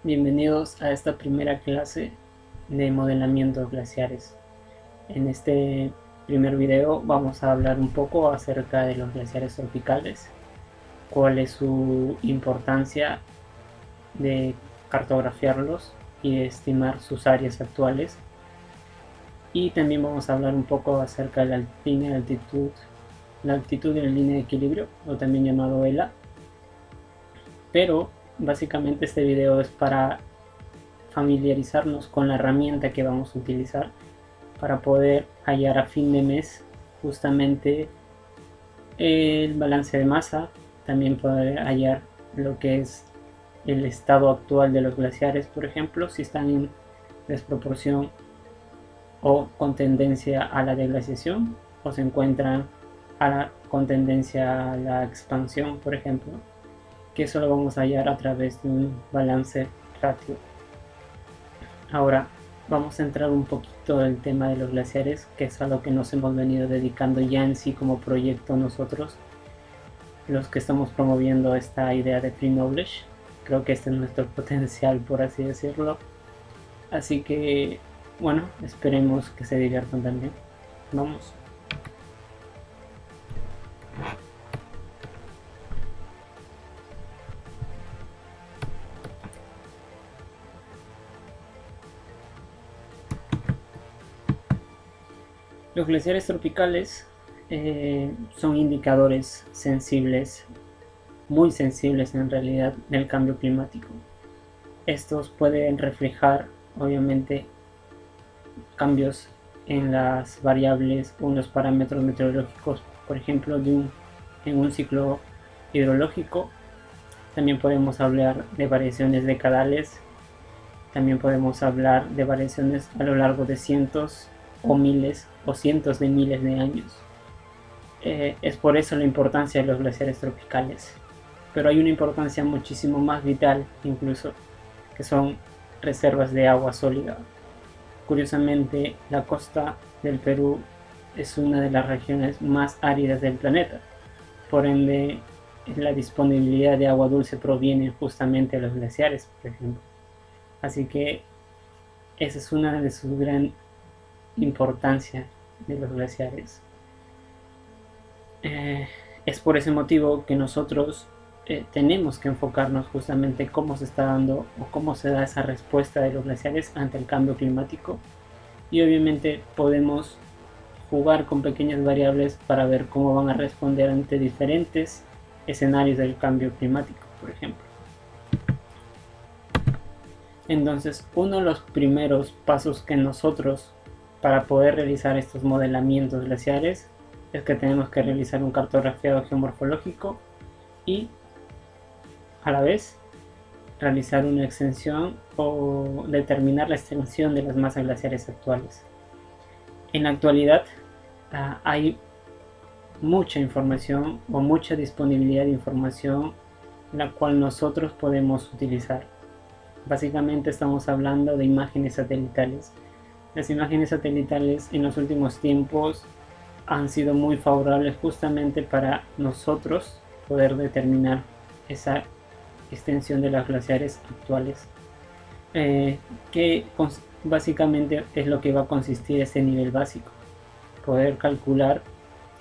Bienvenidos a esta primera clase de modelamiento glaciares. En este primer video vamos a hablar un poco acerca de los glaciares tropicales, cuál es su importancia de cartografiarlos y de estimar sus áreas actuales, y también vamos a hablar un poco acerca de la línea de altitud, la altitud de la línea de equilibrio, o también llamado ELA. Pero básicamente este video es para familiarizarnos con la herramienta que vamos a utilizar para poder hallar a fin de mes justamente el balance de masa, también poder hallar lo que es el estado actual de los glaciares, por ejemplo, si están en desproporción o con tendencia a la deglaciación, o se encuentran con tendencia a la expansión, por ejemplo, que eso lo vamos a hallar a través de un balance ratio. Ahora vamos a entrar un poquito en el tema de los glaciares, que es a lo que nos hemos venido dedicando ya en sí como proyecto nosotros, los que estamos promoviendo esta idea de free knowledge. Creo que este es nuestro potencial, por así decirlo. Así que, bueno, esperemos que se diviertan también. Vamos. Los glaciares tropicales son indicadores sensibles, muy sensibles en realidad, del cambio climático. Estos pueden reflejar, obviamente, cambios en las variables o en los parámetros meteorológicos, por ejemplo, en un ciclo hidrológico. También podemos hablar de variaciones decadales, también podemos hablar de variaciones a lo largo de cientos o miles o cientos de miles de años. Es por eso la importancia de los glaciares tropicales. Pero hay una importancia muchísimo más vital, incluso, que son reservas de agua sólida. Curiosamente, la costa del Perú es una de las regiones más áridas del planeta. Por ende, la disponibilidad de agua dulce proviene justamente de los glaciares, por ejemplo. Así que esa es una de sus gran importancia de los glaciares. Es por ese motivo que nosotros tenemos que enfocarnos justamente cómo se está dando o cómo se da esa respuesta de los glaciares ante el cambio climático, y obviamente podemos jugar con pequeñas variables para ver cómo van a responder ante diferentes escenarios del cambio climático, por ejemplo. Entonces, uno de los primeros pasos que nosotros, para poder realizar estos modelamientos glaciares, es que tenemos que realizar un cartografiado geomorfológico y a la vez realizar una extensión o determinar la extensión de las masas glaciares actuales. En la actualidad hay mucha información o mucha disponibilidad de información la cual nosotros podemos utilizar. Básicamente estamos hablando de imágenes satelitales. Las imágenes satelitales en los últimos tiempos han sido muy favorables justamente para nosotros poder determinar esa extensión de las glaciares actuales, que básicamente es lo que va a consistir este nivel básico: poder calcular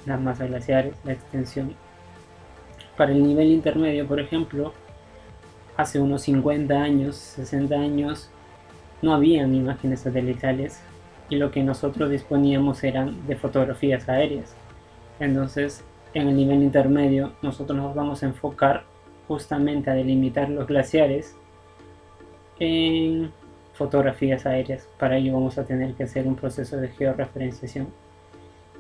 las masas glaciares, la extensión. Para el nivel intermedio, por ejemplo, hace unos 50 años, 60 años, no habían imágenes satelitales y lo que nosotros disponíamos eran de fotografías aéreas. Entonces, en el nivel intermedio, nosotros nos vamos a enfocar justamente a delimitar los glaciares en fotografías aéreas. Para ello vamos a tener que hacer un proceso de georreferenciación.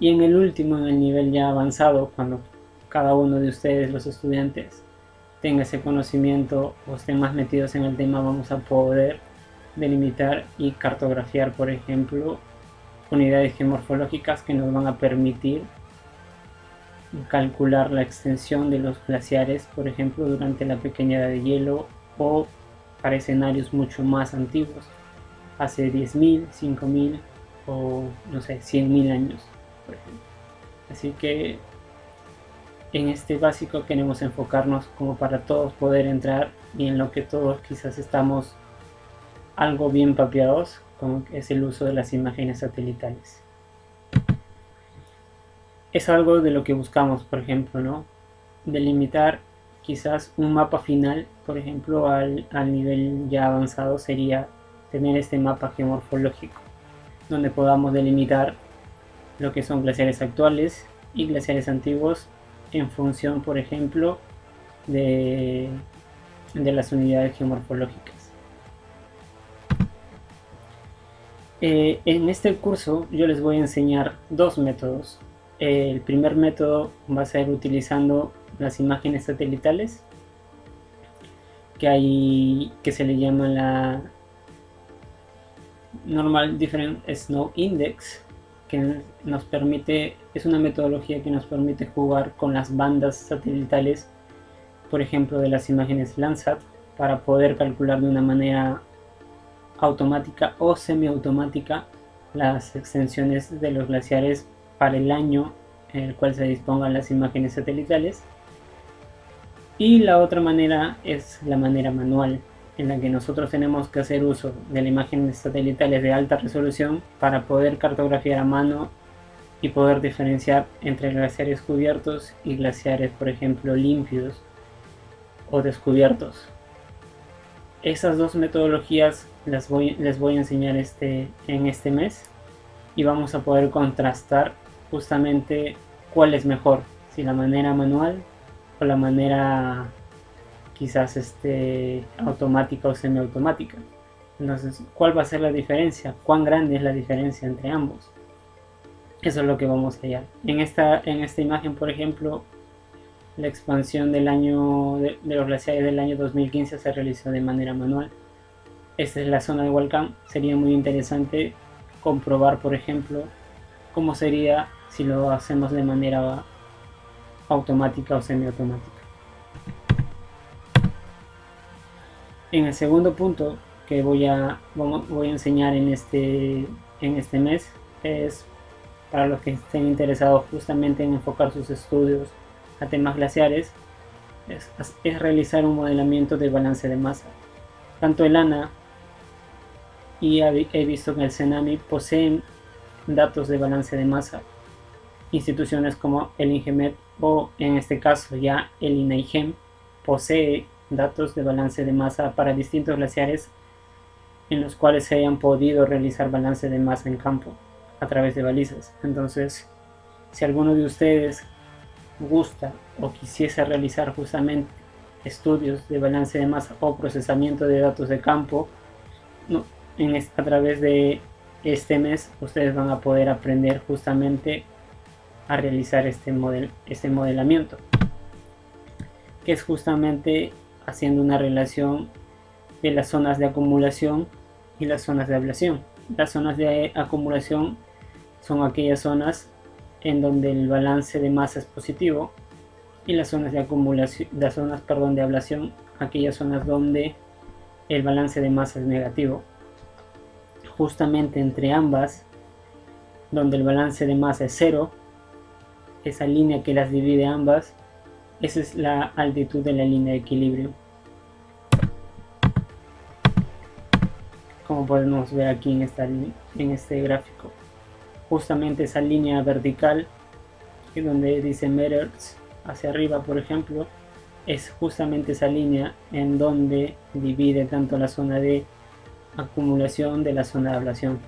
Y en el último, en el nivel ya avanzado, cuando cada uno de ustedes, los estudiantes, tenga ese conocimiento o estén más metidos en el tema, vamos a poder delimitar y cartografiar, por ejemplo, unidades geomorfológicas que nos van a permitir calcular la extensión de los glaciares, por ejemplo, durante la pequeña edad de hielo o para escenarios mucho más antiguos, hace 10.000, 5.000 o no sé, 100.000 años, por ejemplo. Así que en este básico queremos enfocarnos como para todos poder entrar, y en lo que todos quizás estamos algo bien papeados, como es el uso de las imágenes satelitales. Es algo de lo que buscamos, por ejemplo, ¿no? Delimitar quizás un mapa final, por ejemplo, al nivel ya avanzado sería tener este mapa geomorfológico, donde podamos delimitar lo que son glaciares actuales y glaciares antiguos en función, por ejemplo, de las unidades geomorfológicas. En este curso yo les voy a enseñar dos métodos. El primer método va a ser utilizando las imágenes satelitales, que se le llama la Normal Different Snow Index, que nos permite, es una metodología que nos permite jugar con las bandas satelitales, por ejemplo de las imágenes Landsat, para poder calcular de una manera automática o semiautomática las extensiones de los glaciares para el año en el cual se dispongan las imágenes satelitales. Y la otra manera es la manera manual, en la que nosotros tenemos que hacer uso de las imágenes satelitales de alta resolución para poder cartografiar a mano y poder diferenciar entre glaciares cubiertos y glaciares, por ejemplo, límpidos o descubiertos. Esas dos metodologías les voy a enseñar en este mes, y vamos a poder contrastar justamente cuál es mejor, si la manera manual o la manera quizás automática o semiautomática. Entonces, ¿cuál va a ser la diferencia? ¿Cuán grande es la diferencia entre ambos? Eso es lo que vamos a hallar. En esta imagen, por ejemplo, la expansión del año de los glaciares del año 2015 se realizó de manera manual. Esta es la zona de Hualcán. Sería muy interesante comprobar, por ejemplo, cómo sería si lo hacemos de manera automática o semiautomática. En el segundo punto que voy a enseñar en este mes es para los que estén interesados justamente en enfocar sus estudios a temas glaciares, es realizar un modelamiento de balance de masa. Tanto el ANA y he visto que el CENAMI poseen datos de balance de masa. Instituciones como el INGEMET o en este caso ya el INAIGEM posee datos de balance de masa para distintos glaciares en los cuales se hayan podido realizar balance de masa en campo a través de balizas. Entonces, si alguno de ustedes gusta o quisiese realizar justamente estudios de balance de masa o procesamiento de datos de campo, a través de este mes ustedes van a poder aprender justamente a realizar este modelamiento, que es justamente haciendo una relación de las zonas de acumulación y las zonas de ablación. Las zonas de acumulación son aquellas zonas en donde el balance de masa es positivo, y las zonas de ablación, aquellas zonas donde el balance de masa es negativo. Justamente entre ambas, donde el balance de masa es cero, esa línea que las divide ambas, esa es la altitud de la línea de equilibrio. Como podemos ver aquí en este gráfico, justamente esa línea vertical, donde dice meters hacia arriba, por ejemplo, es justamente esa línea en donde divide tanto la zona de acumulación de la zona de ablación.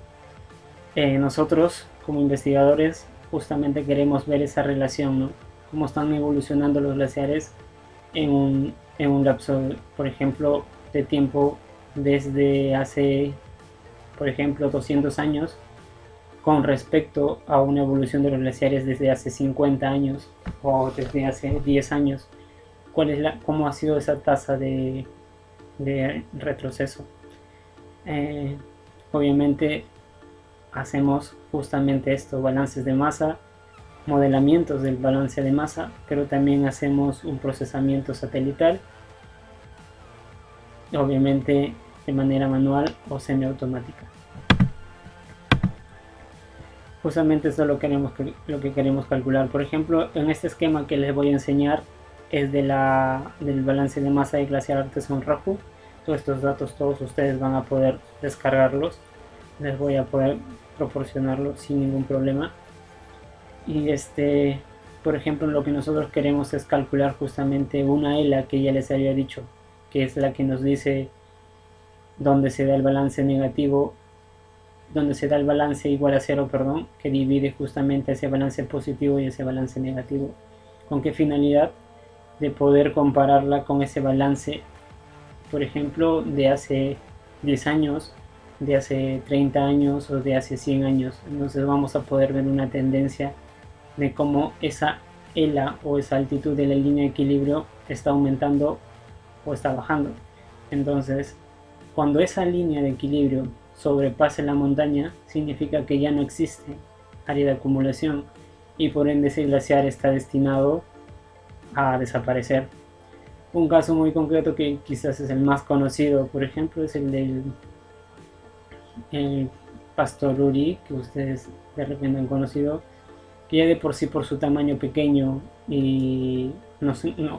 Nosotros como investigadores justamente queremos ver esa relación, ¿no? Cómo están evolucionando los glaciares en un lapso, por ejemplo, de tiempo desde hace, por ejemplo, 200 años con respecto a una evolución de los glaciares desde hace 50 años o desde hace 10 años. ¿Cómo ha sido esa tasa de retroceso? Obviamente hacemos justamente esto, balances de masa, modelamientos del balance de masa, pero también hacemos un procesamiento satelital, obviamente de manera manual o semiautomática. Justamente esto es lo que queremos calcular. Por ejemplo, en este esquema que les voy a enseñar es del balance de masa de glaciar Artesón Raju. todos estos datos todos ustedes van a poder descargarlos, les voy a poder proporcionarlo sin ningún problema. Y por ejemplo, lo que nosotros queremos es calcular justamente una ELA que ya les había dicho, que es la que nos dice dónde se da el balance negativo, donde se da el balance igual a 0, perdón, que divide justamente ese balance positivo y ese balance negativo. ¿Con qué finalidad? De poder compararla con ese balance, por ejemplo, de hace 10 años, de hace 30 años o de hace 100 años. Entonces vamos a poder ver una tendencia de cómo esa ELA o esa altitud de la línea de equilibrio está aumentando o está bajando. Entonces, cuando esa línea de equilibrio sobrepase la montaña, significa que ya no existe área de acumulación y por ende ese glaciar está destinado a desaparecer. Un caso muy concreto que quizás es el más conocido, por ejemplo, es el del Pastor Uri, que ustedes de repente han conocido, que ya de por sí, por su tamaño pequeño y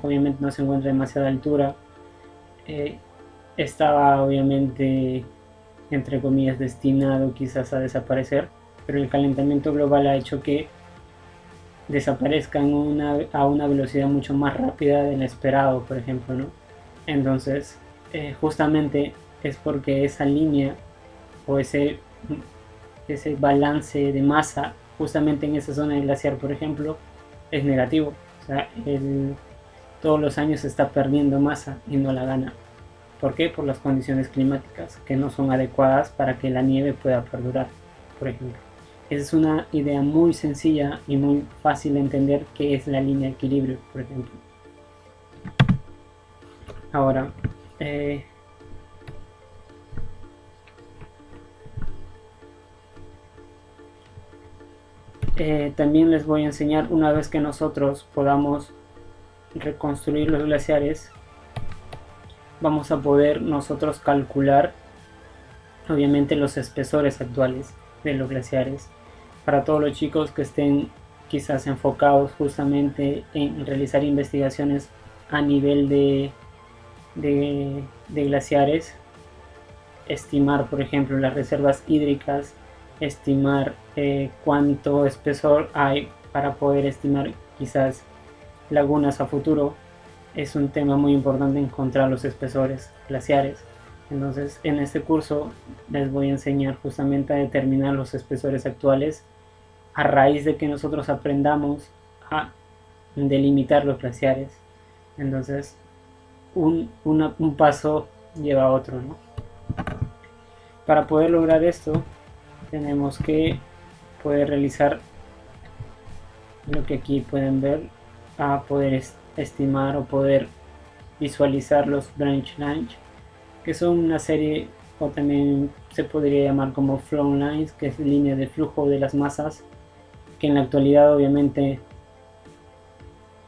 obviamente no se encuentra a demasiada altura, estaba obviamente, entre comillas, destinado quizás a desaparecer, pero el calentamiento global ha hecho que desaparezcan a una velocidad mucho más rápida de lo esperado, por ejemplo, ¿no? Entonces, justamente es porque esa línea o ese balance de masa, justamente en esa zona del glaciar, por ejemplo, es negativo. O sea, todos los años se está perdiendo masa y no la gana. ¿Por qué? Por las condiciones climáticas que no son adecuadas para que la nieve pueda perdurar, por ejemplo. Esa es una idea muy sencilla y muy fácil de entender qué es la línea de equilibrio, por ejemplo. Ahora, también les voy a enseñar, una vez que nosotros podamos reconstruir los glaciares, vamos a poder nosotros calcular obviamente los espesores actuales de los glaciares. Para todos los chicos que estén quizás enfocados justamente en realizar investigaciones a nivel de glaciares, estimar por ejemplo las reservas hídricas, estimar cuánto espesor hay para poder estimar quizás lagunas a futuro, es un tema muy importante encontrar los espesores glaciares. Entonces en este curso les voy a enseñar justamente a determinar los espesores actuales a raíz de que nosotros aprendamos a delimitar los glaciares. Entonces un paso lleva a otro, ¿no? Para poder lograr esto tenemos que poder realizar lo que aquí pueden ver, a poder estimar o poder visualizar los branch lines, que son una serie, o también se podría llamar como flow lines, que es línea de flujo de las masas, que en la actualidad obviamente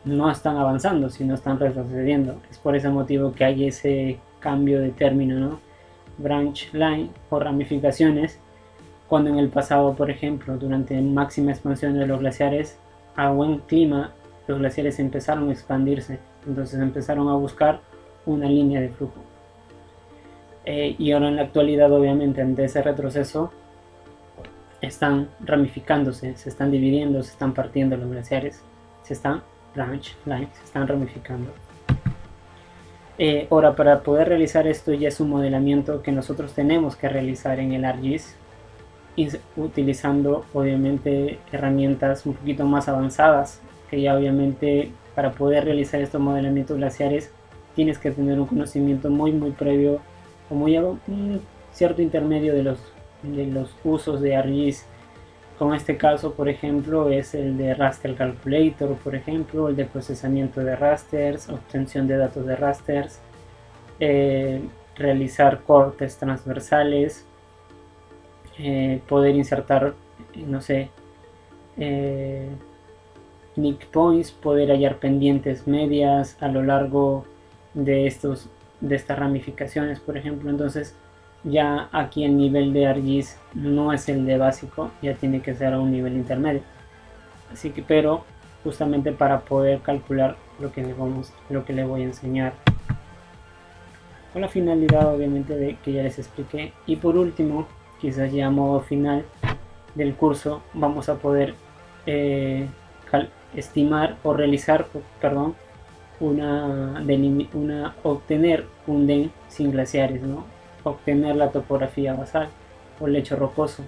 no están avanzando, sino están retrocediendo. Es por ese motivo que hay ese cambio de término, ¿no? Branch line o ramificaciones, cuando en el pasado, por ejemplo, durante máxima expansión de los glaciares, a buen clima, los glaciares empezaron a expandirse, entonces empezaron a buscar una línea de flujo. Y ahora en la actualidad, obviamente, ante ese retroceso, están ramificándose, se están dividiendo, se están partiendo los glaciares, se están ramificando. Ahora, para poder realizar esto ya es un modelamiento que nosotros tenemos que realizar en el ArcGIS, utilizando obviamente herramientas un poquito más avanzadas, que ya obviamente para poder realizar estos modelamientos glaciares tienes que tener un conocimiento muy previo o muy un cierto intermedio de los usos de ArcGIS. Con este caso, por ejemplo, es el de Raster Calculator, por ejemplo, el de procesamiento de rasters, obtención de datos de rasters, realizar cortes transversales, poder insertar, no sé, nick points, poder hallar pendientes medias a lo largo de estas ramificaciones, por ejemplo. Entonces ya aquí el nivel de ArcGIS no es el de básico, ya tiene que ser a un nivel intermedio. Así que, pero justamente para poder calcular lo que le voy a enseñar. con la finalidad obviamente de que ya les expliqué. Y por último, quizás ya a modo final del curso, vamos a poder estimar o realizar, perdón, obtener un DEN sin glaciares, ¿no? Obtener la topografía basal o lecho rocoso,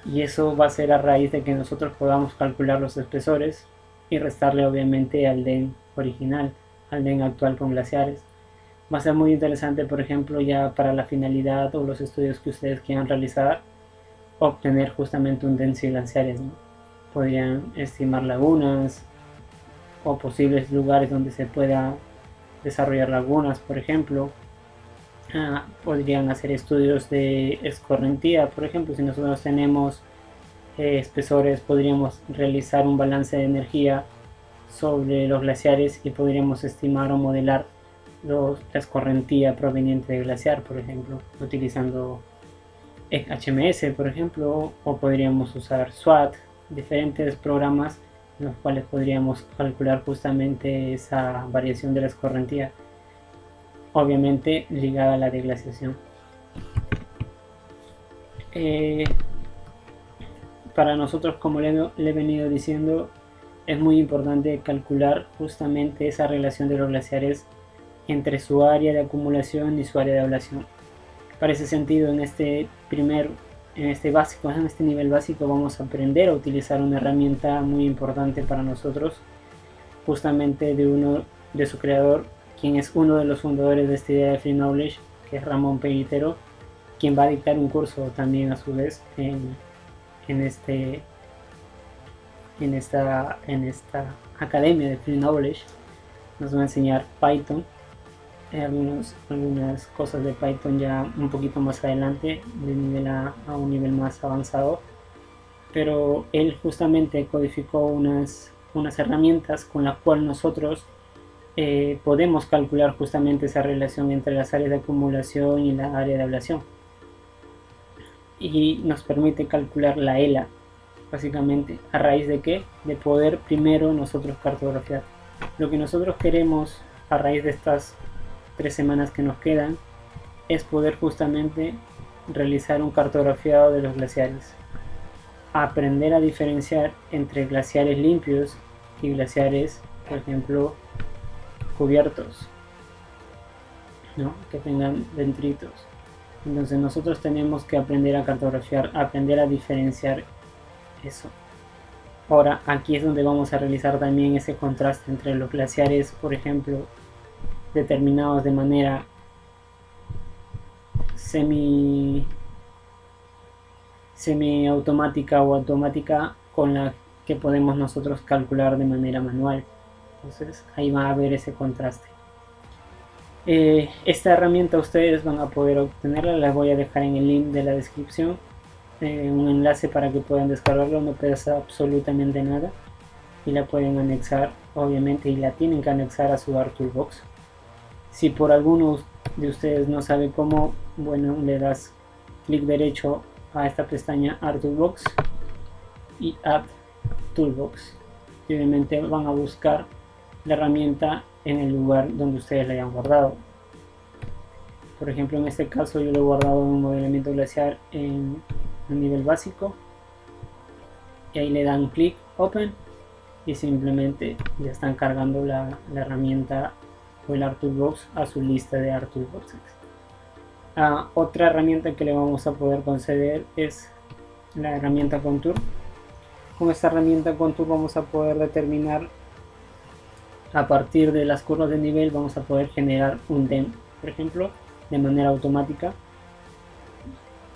y eso va a ser a raíz de que nosotros podamos calcular los espesores y restarle obviamente al DEN original, al DEN actual con glaciares. Va a ser muy interesante, por ejemplo, ya para la finalidad o los estudios que ustedes quieran realizar, obtener justamente un DEN sin glaciares, ¿no? Podrían estimar lagunas o posibles lugares donde se pueda desarrollar lagunas, por ejemplo. Podrían hacer estudios de escorrentía, por ejemplo. Si nosotros tenemos espesores, podríamos realizar un balance de energía sobre los glaciares y podríamos estimar o modelar la escorrentía proveniente del glaciar, por ejemplo, utilizando HMS, por ejemplo, o podríamos usar SWAT, diferentes programas en los cuales podríamos calcular justamente esa variación de la escorrentía, obviamente ligada a la deglaciación. Para nosotros, como le he venido diciendo, es muy importante calcular justamente esa relación de los glaciares entre su área de acumulación y su área de ablación. Para ese sentido, en este nivel básico vamos a aprender a utilizar una herramienta muy importante para nosotros, justamente de su creador, quien es uno de los fundadores de esta idea de Free Knowledge, que es Ramón Peguitero, quien va a dictar un curso también a su vez en esta academia de Free Knowledge. Nos va a enseñar Python, algunas cosas de Python ya un poquito más adelante, de nivel a un nivel más avanzado, pero él justamente codificó unas herramientas con las cuales nosotros podemos calcular justamente esa relación entre las áreas de acumulación y la área de ablación, y nos permite calcular la ELA, básicamente a raíz de qué, de poder primero nosotros cartografiar. Lo que nosotros queremos a raíz de estas 3 semanas que nos quedan es poder justamente realizar un cartografiado de los glaciares, aprender a diferenciar entre glaciares limpios y glaciares, por ejemplo, cubiertos, ¿no? Que tengan detritos. Entonces nosotros tenemos que aprender a cartografiar, aprender a diferenciar eso. Ahora, aquí es donde vamos a realizar también ese contraste entre los glaciares, por ejemplo, determinados de manera semi automática o automática, con la que podemos nosotros calcular de manera manual. Entonces ahí va a haber ese contraste. Esta herramienta ustedes van a poder obtenerla, la voy a dejar en el link de la descripción, un enlace para que puedan descargarlo, no pesa absolutamente nada y la pueden anexar, obviamente, y la tienen que anexar a su ArtToolbox. Si por alguno de ustedes no sabe cómo, bueno, le das clic derecho a esta pestaña ArtToolbox y Add Toolbox, y obviamente van a buscar la herramienta en el lugar donde ustedes la hayan guardado. Por ejemplo, en este caso yo lo he guardado en un modelamiento glaciar en un nivel básico, y ahí le dan clic Open y simplemente ya están cargando la herramienta o el ArtToolbox a su lista de ArtToolboxes. Otra herramienta que le vamos a poder conceder es la herramienta Contour. Con esta herramienta Contour vamos a poder determinar, a partir de las curvas de nivel, vamos a poder generar un DEM, por ejemplo, de manera automática.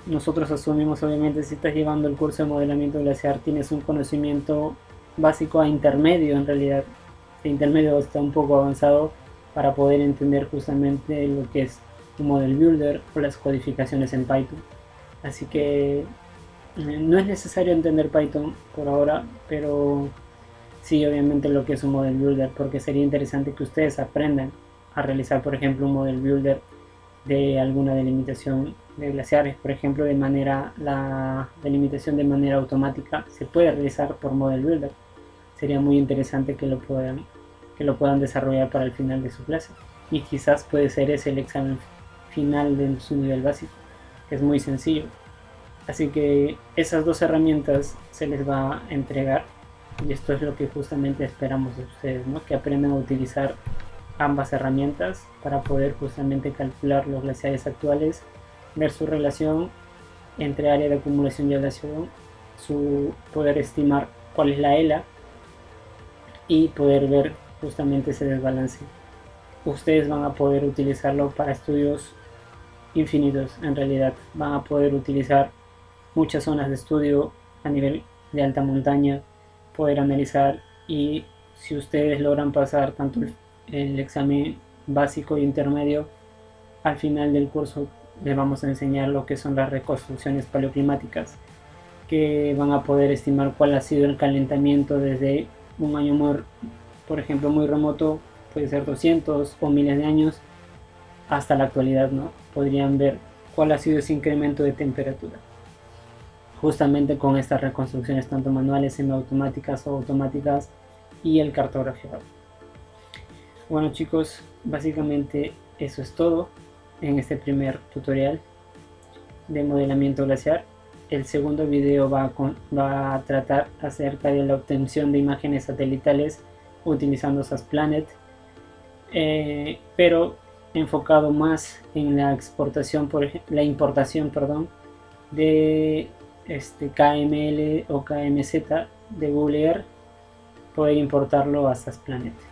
Nosotros asumimos, obviamente, si estás llevando el curso de modelamiento glaciar, tienes un conocimiento básico a intermedio, en realidad. El intermedio está un poco avanzado para poder entender justamente lo que es un model builder o las codificaciones en Python. Así que no es necesario entender Python por ahora, pero sí, obviamente, lo que es un model builder, porque sería interesante que ustedes aprendan a realizar, por ejemplo, un model builder de alguna delimitación de glaciares, por ejemplo, la delimitación de manera automática se puede realizar por model builder. Sería muy interesante que lo puedan desarrollar para el final de su clase, y quizás puede ser ese el examen final de su nivel básico, que es muy sencillo. Así que esas dos herramientas se les va a entregar, y esto es lo que justamente esperamos de ustedes, ¿no? Que aprendan a utilizar ambas herramientas para poder justamente calcular los glaciares actuales, ver su relación entre área de acumulación y glaciación, poder estimar cuál es la ELA y poder ver justamente ese desbalance. Ustedes van a poder utilizarlo para estudios infinitos. En realidad van a poder utilizar muchas zonas de estudio a nivel de alta montaña, poder analizar, y si ustedes logran pasar tanto el examen básico e intermedio, al final del curso les vamos a enseñar lo que son las reconstrucciones paleoclimáticas, que van a poder estimar cuál ha sido el calentamiento desde un año, por ejemplo, muy remoto, puede ser 200 o miles de años, hasta la actualidad, ¿no? Podrían ver cuál ha sido ese incremento de temperatura, justamente con estas reconstrucciones tanto manuales, semiautomáticas o automáticas, y el cartografiado. Bueno chicos, básicamente eso es todo en este primer tutorial de modelamiento glaciar. El segundo video va a tratar acerca de la obtención de imágenes satelitales utilizando SASPLANET, pero enfocado más en la exportación, la importación, de KML o KMZ de Google Earth, poder importarlo a SASPLANET.